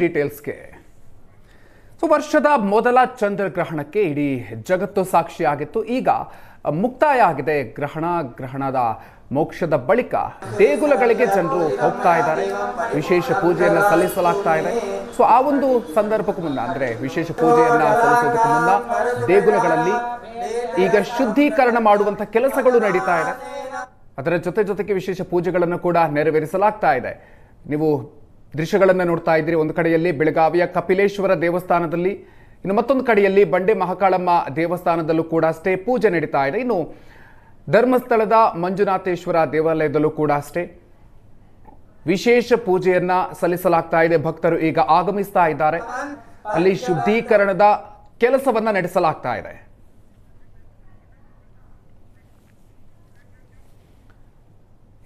ಡೀಟೇಲ್ಸ್ಗೆ ವರ್ಷದ ಮೊದಲ ಚಂದ್ರಗ್ರಹಣಕ್ಕೆ ಇಡೀ ಜಗತ್ತು ಸಾಕ್ಷಿಯಾಗಿತ್ತು. ಈಗ ಮುಕ್ತಾಯ ಆಗಿದೆ ಗ್ರಹಣದ ಮೋಕ್ಷದ ಬಳಿಕ ದೇಗುಲಗಳಿಗೆ ಜನರು ಹೋಗ್ತಾ ಇದ್ದಾರೆ, ವಿಶೇಷ ಪೂಜೆಯನ್ನು ಸಲ್ಲಿಸಲಾಗ್ತಾ ಇದೆ. ಆ ಒಂದು ಸಂದರ್ಭಕ್ಕೂ ಮುನ್ನ ಅಂದ್ರೆ ವಿಶೇಷ ಪೂಜೆಯನ್ನ ಸಲ್ಲಿಸೋದಕ್ಕೂ ಮುನ್ನ ದೇಗುಲಗಳಲ್ಲಿ ಈಗ ಶುದ್ಧೀಕರಣ ಮಾಡುವಂತ ಕೆಲಸಗಳು ನಡೀತಾ ಇದೆ. ಅದರ ಜೊತೆಗೆ ವಿಶೇಷ ಪೂಜೆಗಳನ್ನು ಕೂಡ ನೆರವೇರಿಸಲಾಗ್ತಾ ಇದೆ. ನೀವು ದೃಶ್ಯಗಳನ್ನು ನೋಡ್ತಾ ಇದ್ದೀರಿ. ಒಂದು ಕಡೆಯಲ್ಲಿ ಬೆಳಗಾವಿಯ ಕಪಿಲೇಶ್ವರ ದೇವಸ್ಥಾನದಲ್ಲಿ, ಇನ್ನು ಮತ್ತೊಂದು ಕಡೆಯಲ್ಲಿ ಬಂಡೆ ಮಹಾಕಾಳಮ್ಮ ದೇವಸ್ಥಾನದಲ್ಲೂ ಕೂಡ ಅಷ್ಟೇ ಪೂಜೆ ನಡೀತಾ ಇದೆ. ಇನ್ನು ಧರ್ಮಸ್ಥಳದ ಮಂಜುನಾಥೇಶ್ವರ ದೇವಾಲಯದಲ್ಲೂ ಕೂಡ ಅಷ್ಟೇ ವಿಶೇಷ ಪೂಜೆಯನ್ನ ಸಲ್ಲಿಸಲಾಗ್ತಾ ಇದೆ. ಭಕ್ತರು ಈಗ ಆಗಮಿಸ್ತಾ ಇದ್ದಾರೆ. ಅಲ್ಲಿ ಶುದ್ಧೀಕರಣದ ಕೆಲಸವನ್ನ ನಡೆಸಲಾಗ್ತಾ ಇದೆ.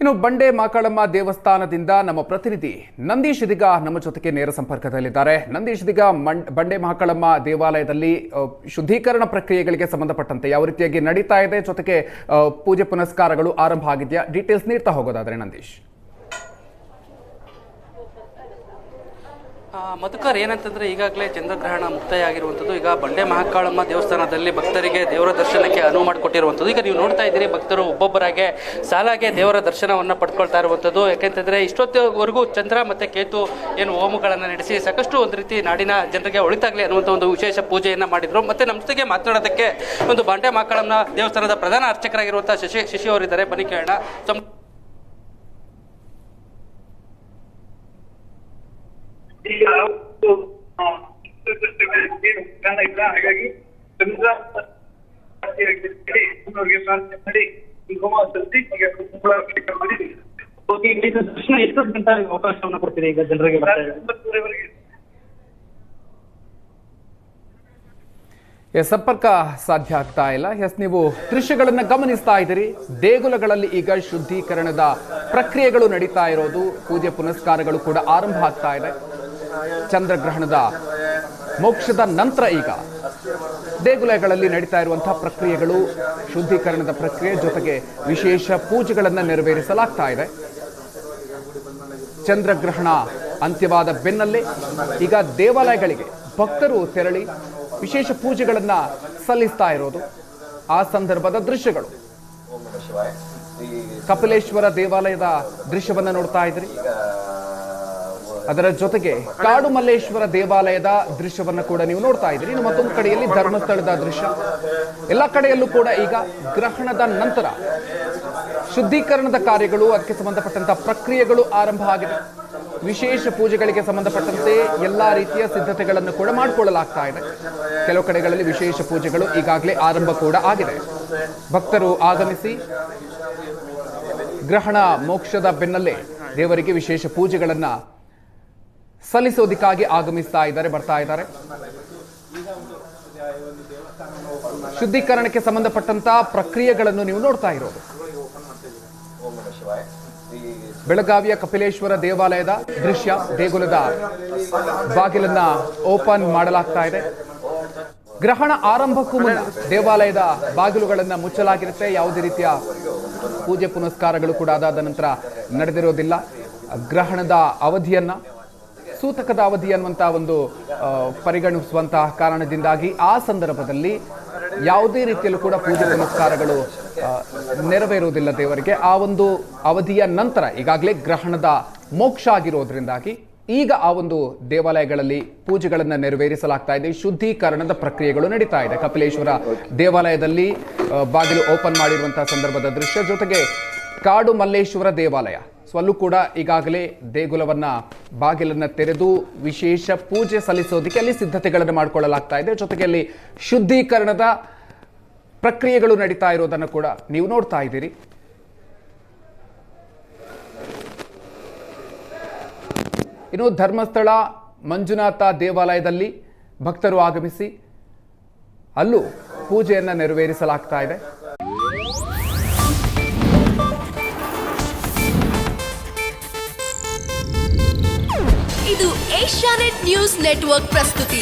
ಇನ್ನು ಬಂಡೆ ಮಹಾಕಾಳಮ್ಮ ದೇವಸ್ಥಾನದಿಂದ ನಮ್ಮ ಪ್ರತಿನಿಧಿ ನಂದೀಶ್ ಇದೀಗ ನಮ್ಮ ಜೊತೆಗೆ ನೇರ ಸಂಪರ್ಕದಲ್ಲಿದ್ದಾರೆ. ನಂದೀಶ್ ಇದೀಗ ಬಂಡೆ ಮಹಾಕಾಳಮ್ಮ ದೇವಾಲಯದಲ್ಲಿ ಶುದ್ಧೀಕರಣ ಪ್ರಕ್ರಿಯೆಗಳಿಗೆ ಸಂಬಂಧಪಟ್ಟಂತೆ ಯಾವ ರೀತಿಯಾಗಿ ನಡೀತಾ ಇದೆ, ಜೊತೆಗೆ ಪೂಜೆ ಪುನಸ್ಕಾರಗಳು ಆರಂಭ ಆಗಿದೆಯಾ, ಡೀಟೇಲ್ಸ್ ನೀಡ್ತಾ ಹೋಗೋದಾದ್ರೆ ನಂದೀಶ್. ಮಧುಕರ್, ಏನಂತಂದ್ರೆ ಈಗಾಗಲೇ ಚಂದ್ರಗ್ರಹಣ ಮುಕ್ತಾಯ ಆಗಿರುವಂಥದ್ದು. ಈಗ ಬಂಡೆ ಮಹಾಕಾಳಮ್ಮ ದೇವಸ್ಥಾನದಲ್ಲಿ ಭಕ್ತರಿಗೆ ದೇವರ ದರ್ಶನಕ್ಕೆ ಅನುವು ಮಾಡಿಕೊಟ್ಟಿರುವಂಥದ್ದು. ಈಗ ನೀವು ನೋಡ್ತಾ ಇದ್ದೀರಿ, ಭಕ್ತರು ಒಬ್ಬೊಬ್ಬರಾಗೆ ಸಾಲಾಗೆ ದೇವರ ದರ್ಶನವನ್ನು ಪಡ್ಕೊಳ್ತಾ ಇರುವಂಥದ್ದು. ಯಾಕೆಂತಂದ್ರೆ ಇಷ್ಟೊತ್ತವರೆಗೂ ಚಂದ್ರ ಮತ್ತು ಕೇತು ಏನು ಹೋಮಗಳನ್ನು ನಡೆಸಿ ಸಾಕಷ್ಟು ಒಂದು ರೀತಿ ನಾಡಿನ ಜನರಿಗೆ ಒಳಿತಾಗಲಿ ಅನ್ನುವಂಥ ಒಂದು ವಿಶೇಷ ಪೂಜೆಯನ್ನು ಮಾಡಿದರು. ಮತ್ತು ನಮ್ಮ ಜೊತೆಗೆ ಮಾತನಾಡೋದಕ್ಕೆ ಒಂದು ಬಂಡೆ ಮಹಾಕಾಳಮ್ಮ ದೇವಸ್ಥಾನದ ಪ್ರಧಾನ ಅರ್ಚಕರಾಗಿರುವಂಥ ಶಶಿ ಅವರಿದ್ದಾರೆ. ಬನ್ನಿ ಕೇಳೋಣ. ಹಾಗಾಗಿ ದರ್ಶನ ಎಷ್ಟು ಗಂಟೆ ಅವಕಾಶವನ್ನು ಕೊಡ್ತೀರಿ ಈಗ ಜನರಿಗೆ? ಸಂಪರ್ಕ ಸಾಧ್ಯ ಆಗ್ತಾ ಇಲ್ಲ. ನೀವು ದೃಶ್ಯಗಳನ್ನು ಗಮನಿಸ್ತಾ ಇದ್ದೀರಿ. ದೇಗುಲಗಳಲ್ಲಿ ಈಗ ಶುದ್ಧೀಕರಣದ ಪ್ರಕ್ರಿಯೆಗಳು ನಡೀತಾ ಇರೋದು, ಪೂಜೆ ಪುನಸ್ಕಾರಗಳು ಕೂಡ ಆರಂಭ ಆಗ್ತಾ ಇದೆ. ಚಂದ್ರಗ್ರಹಣದ ಮೋಕ್ಷದ ನಂತರ ಈಗ ದೇಗುಲಗಳಲ್ಲಿ ನಡೀತಾ ಇರುವಂತಹ ಪ್ರಕ್ರಿಯೆಗಳು, ಶುದ್ಧೀಕರಣದ ಪ್ರಕ್ರಿಯೆ ಜೊತೆಗೆ ವಿಶೇಷ ಪೂಜೆಗಳನ್ನು ನೆರವೇರಿಸಲಾಗ್ತಾ ಇದೆ. ಚಂದ್ರಗ್ರಹಣ ಅಂತ್ಯವಾದ ಬೆನ್ನಲ್ಲೇ ಈಗ ದೇವಾಲಯಗಳಿಗೆ ಭಕ್ತರು ತೆರಳಿ ವಿಶೇಷ ಪೂಜೆಗಳನ್ನ ಸಲ್ಲಿಸ್ತಾ ಇರೋದು ಆ ಸಂದರ್ಭದ ದೃಶ್ಯಗಳು. ಕಪಿಲೇಶ್ವರ ದೇವಾಲಯದ ದೃಶ್ಯವನ್ನ ನೋಡ್ತಾ ಇದ್ರಿ. ಅದರ ಜೊತೆಗೆ ಕಾಡು ಮಲ್ಲೇಶ್ವರ ದೇವಾಲಯದ ದೃಶ್ಯವನ್ನ ಕೂಡ ನೀವು ನೋಡ್ತಾ ಇದ್ದೀರಿ. ಇನ್ನು ಮತ್ತೊಂದು ಕಡೆಯಲ್ಲಿ ಧರ್ಮಸ್ಥಳದ ದೃಶ್ಯ. ಎಲ್ಲ ಕಡೆಯಲ್ಲೂ ಕೂಡ ಈಗ ಗ್ರಹಣದ ನಂತರ ಶುದ್ಧೀಕರಣದ ಕಾರ್ಯಗಳು, ಅದಕ್ಕೆ ಸಂಬಂಧಪಟ್ಟಂತಹ ಪ್ರಕ್ರಿಯೆಗಳು ಆರಂಭ ಆಗಿದೆ. ವಿಶೇಷ ಪೂಜೆಗಳಿಗೆ ಸಂಬಂಧಪಟ್ಟಂತೆ ಎಲ್ಲಾ ರೀತಿಯ ಸಿದ್ಧತೆಗಳನ್ನು ಕೂಡ ಮಾಡಿಕೊಳ್ಳಲಾಗ್ತಾ ಇದೆ. ಕೆಲವು ಕಡೆಗಳಲ್ಲಿ ವಿಶೇಷ ಪೂಜೆಗಳು ಈಗಾಗಲೇ ಆರಂಭ ಕೂಡ ಆಗಿದೆ. ಭಕ್ತರು ಆಗಮಿಸಿ ಗ್ರಹಣ ಮೋಕ್ಷದ ಬೆನ್ನಲ್ಲೇ ದೇವರಿಗೆ ವಿಶೇಷ ಪೂಜೆಗಳನ್ನ ಸಲ್ಲಿಸೋದಕ್ಕಾಗಿ ಆಗಮಿಸ್ತಾ ಇದ್ದಾರೆ, ಬರ್ತಾ ಇದ್ದಾರೆ. ಶುದ್ಧೀಕರಣಕ್ಕೆ ಸಂಬಂಧಪಟ್ಟಂತ ಪ್ರಕ್ರಿಯೆಗಳನ್ನು ನೀವು ನೋಡ್ತಾ ಇರೋದು. ಬೆಳಗಾವಿಯ ಕಪಿಲೇಶ್ವರ ದೇವಾಲಯದ ದೃಶ್ಯ. ದೇಗುಲದ ಬಾಗಿಲನ್ನ ಓಪನ್ ಮಾಡಲಾಗ್ತಾ ಇದೆ. ಗ್ರಹಣ ಆರಂಭಕ್ಕೂ ಮುನ್ನ ದೇವಾಲಯದ ಬಾಗಿಲುಗಳನ್ನ ಮುಚ್ಚಲಾಗಿರುತ್ತೆ. ಯಾವುದೇ ರೀತಿಯ ಪೂಜೆ ಪುನಸ್ಕಾರಗಳು ಕೂಡ ಅದಾದ ನಂತರ ನಡೆದಿರೋದಿಲ್ಲ. ಗ್ರಹಣದ ಅವಧಿಯನ್ನ, ಸೂತಕದ ಅವಧಿ ಅನ್ನುವಂತಹ ಒಂದು ಪರಿಗಣಿಸುವಂತಹ ಕಾರಣದಿಂದಾಗಿ ಆ ಸಂದರ್ಭದಲ್ಲಿ ಯಾವುದೇ ರೀತಿಯಲ್ಲೂ ಕೂಡ ಪೂಜೆ ಪುನಸ್ಕಾರಗಳು ನೆರವೇರುವುದಿಲ್ಲ ದೇವರಿಗೆ. ಆ ಒಂದು ಅವಧಿಯ ನಂತರ ಈಗಾಗಲೇ ಗ್ರಹಣದ ಮೋಕ್ಷ ಆಗಿರೋದ್ರಿಂದಾಗಿ ಈಗ ಆ ಒಂದು ದೇವಾಲಯಗಳಲ್ಲಿ ಪೂಜೆಗಳನ್ನು ನೆರವೇರಿಸಲಾಗ್ತಾ ಇದೆ. ಶುದ್ಧೀಕರಣದ ಪ್ರಕ್ರಿಯೆಗಳು ನಡೀತಾ ಇದೆ. ಕಪಿಲೇಶ್ವರ ದೇವಾಲಯದಲ್ಲಿ ಬಾಗಿಲು ಓಪನ್ ಮಾಡಿರುವಂತಹ ಸಂದರ್ಭದ ದೃಶ್ಯ, ಜೊತೆಗೆ ಕಾಡು ಮಲ್ಲೇಶ್ವರ ದೇವಾಲಯ ಅಲ್ಲೂ ಕೂಡ ಈಗಾಗಲೇ ದೇಗುಲವನ್ನ ಬಾಗಿಲನ್ನ ತೆರೆದು ವಿಶೇಷ ಪೂಜೆ ಸಲ್ಲಿಸೋದಕ್ಕೆ ಅಲ್ಲಿ ಸಿದ್ಧತೆಗಳನ್ನು ಮಾಡಿಕೊಳ್ಳಲಾಗ್ತಾ ಇದೆ. ಜೊತೆಗೆ ಅಲ್ಲಿ ಶುದ್ಧೀಕರಣದ ಪ್ರಕ್ರಿಯೆಗಳು ನಡೀತಾ ಇರೋದನ್ನು ಕೂಡ ನೀವು ನೋಡ್ತಾ ಇದ್ದೀರಿ. ಇನ್ನು ಧರ್ಮಸ್ಥಳ ಮಂಜುನಾಥ ದೇವಾಲಯದಲ್ಲಿ ಭಕ್ತರು ಆಗಮಿಸಿ ಅಲ್ಲೂ ಪೂಜೆಯನ್ನ ನೆರವೇರಿಸಲಾಗ್ತಾ ಇದೆ. ಇದು ಏಷ್ಯಾನೆಟ್ ನ್ಯೂಸ್ ನೆಟ್ವರ್ಕ್ ಪ್ರಸ್ತುತಿ.